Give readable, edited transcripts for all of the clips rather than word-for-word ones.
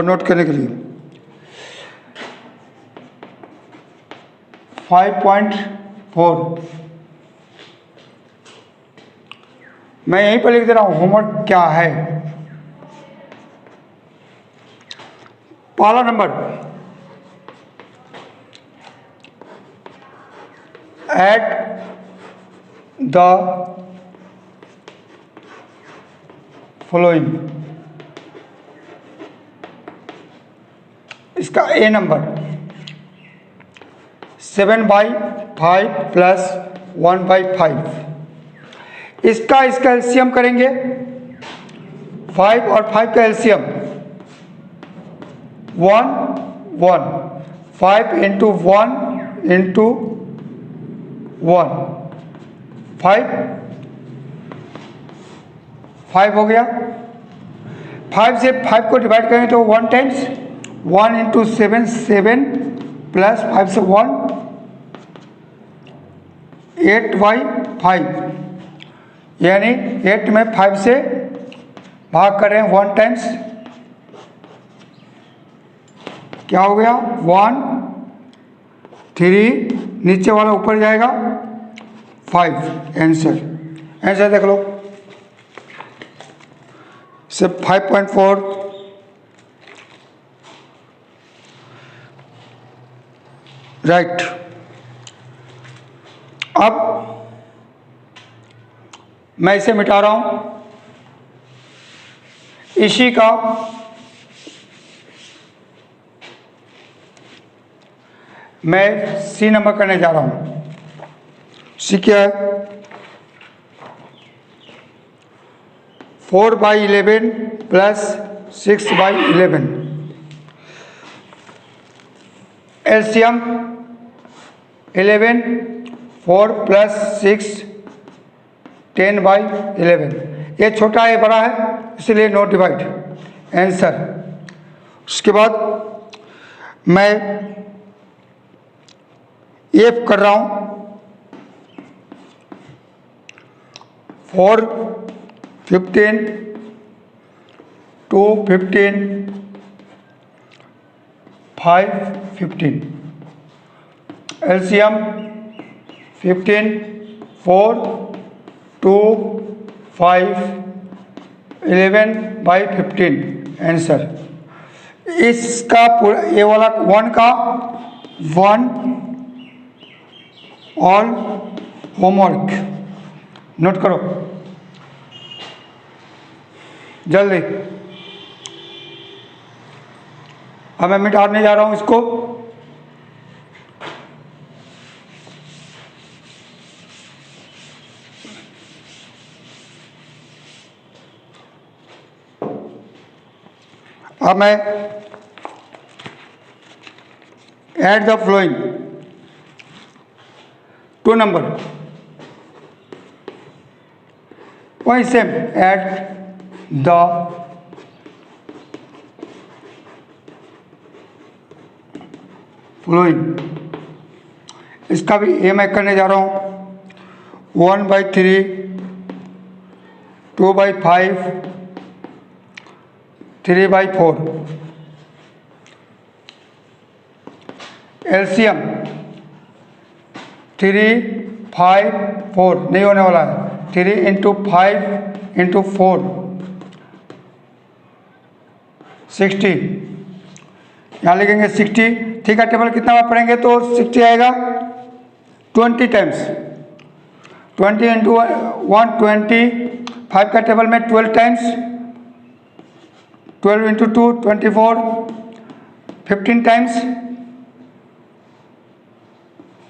और नोट करने के लिए 5.4 मैं यहीं पर लिख दे रहा हूं होमवर्क क्या है। पहला नंबर, एट द फॉलोइंग, इसका ए नंबर 7/5 प्लस 1/5, इसका एलसीएम करेंगे 5 और 5 का एलसीएम 1 1, 5 इंटू 1 इंटू 1 5 हो गया। 5 से 5 को डिवाइड करेंगे तो 1 टाइम्स 1 इंटू 7 7 प्लस 5 से 1 8/5, यानी 8 में 5 से भाग करें 1 टाइम्स, क्या हो गया 1 3, नीचे वाला ऊपर जाएगा 5। आंसर देख लो, सिर्फ 5.4 राइट। अब मैं इसे मिटा रहा हूं, इसी का मैं सी नंबर करने जा रहा हूं। सी क्या है 4/11 प्लस 6/11, एलसीएम 11, 4 प्लस 6 10/11, ये छोटा है बड़ा है इसलिए नो डिवाइड आंसर। उसके बाद मैं एफ कर रहा हूं 4 15 2 15 5 15, एलसीएम 15 4 2 5 11/15 आंसर। इसका पूरा ये वाला 1 का 1 ऑल होमवर्क नोट करो जल्दी। अब मैं मिटाने जा रहा हूं इसको, अब मैं एट द फ्लोइंग 2 नंबर वही सेम एट द फ्लोइंग, इसका भी ए मैं करने जा रहा हूं 1/3 2/5 3/4, एलसीएम 3 5 4 नहीं होने वाला है, 3 इंटू 5 इंटू 4 60, यहाँ लिखेंगे 60। ठीक है, टेबल कितना बार पढ़ेंगे तो 60 आएगा 20 टाइम्स, 20 इंटू 1 5 का टेबल में 12 टाइम्स, 12 इंटू 2 24, 15 टाइम्स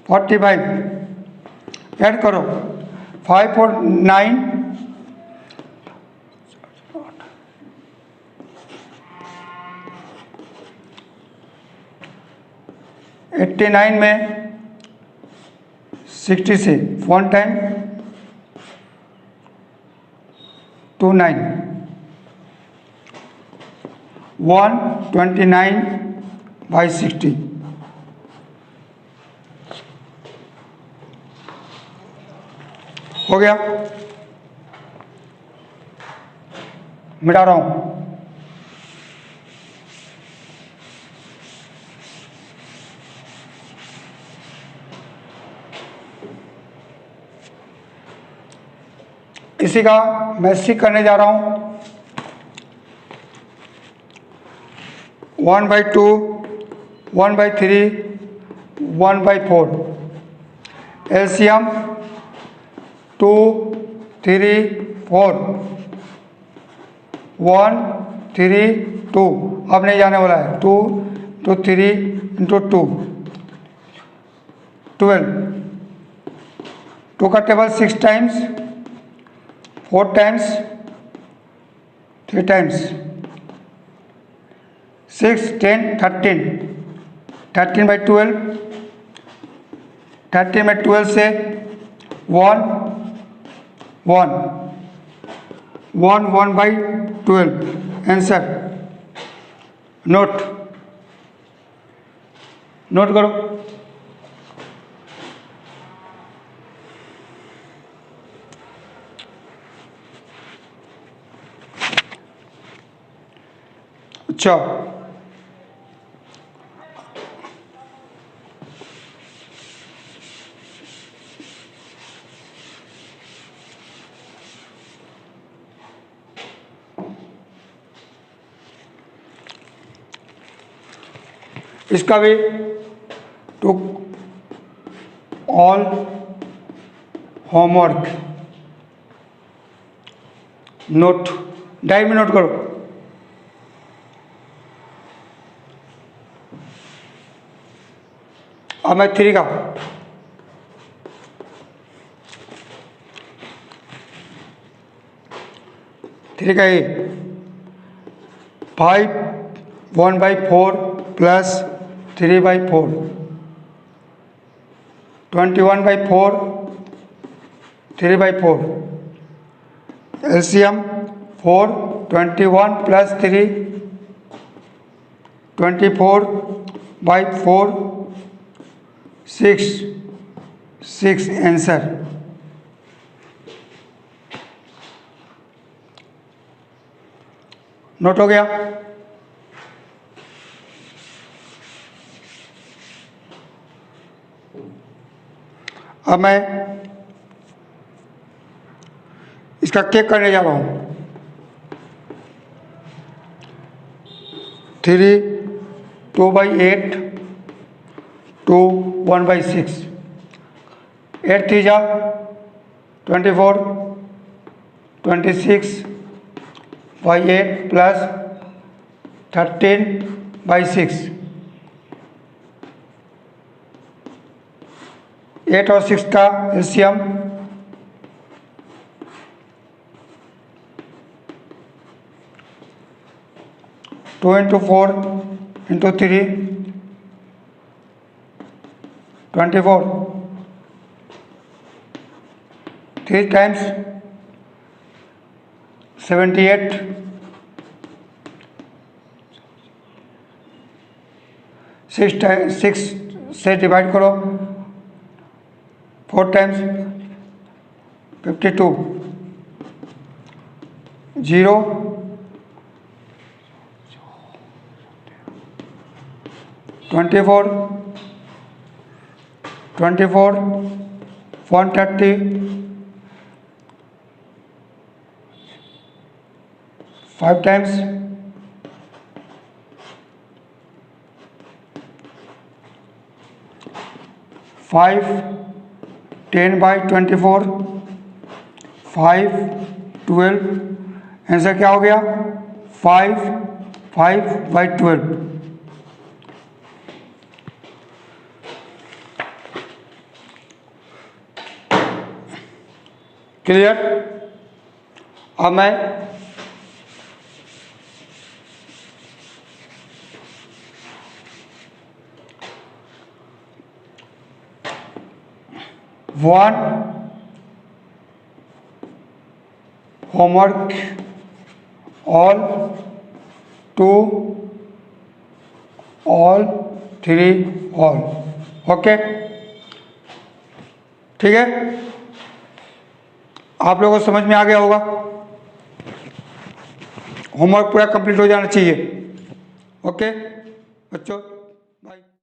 45, ऐड करो 5 और 9 89 में 60 से 1 टाइम 29 129/60, हो गया। मिटा रहा हूं इसी का मैं 6 करने जा रहा हूँ। 1/2, 1/3, 1/4। एलसीएम 2, 3, 4, 1, 3, 2। अब नहीं जाने वाला है। 2 तो 3 इंटू 2 12। 2 का टेबल 6 टाइम्स, 4 टाइम्स, 3 टाइम्स, 6, 10, 13। 13/12, 13/12 से 1, 1, 1, 1/12। आंसर नोट करो। अच्छा, इसका भी टू ऑल होमवर्क नोट, डायरी में नोट करो। अब मैं 3 का 3 का 5, 1/4 plus 3/4, 21/4, 3/4। LCM 4, 21 plus 3, 24/4, 6, 6। Answer note हो गया। अब मैं इसका केक करने जा रहा हूँ। 3, 2/8, 2, 1/6। 8 3 जा 24, 26/8 प्लस 13/6। 8 और 6 का एलसीएम 2 × 4 × 3, 24। 3 टाइम्स 78। 6 से डिवाइड करो, 4 टाइम्स 52। 0, 24, 24, 130, 5 टाइम्स 5, 10/24, 5, 12। आंसर क्या हो गया? 5, 5/12। क्लियर? अब मैं one homework all, 2 all, 3 all. Okay, ठीक है, आप लोगों को समझ में आ गया होगा। होमवर्क पूरा कंप्लीट हो जाना चाहिए। ओके बच्चों, बाय।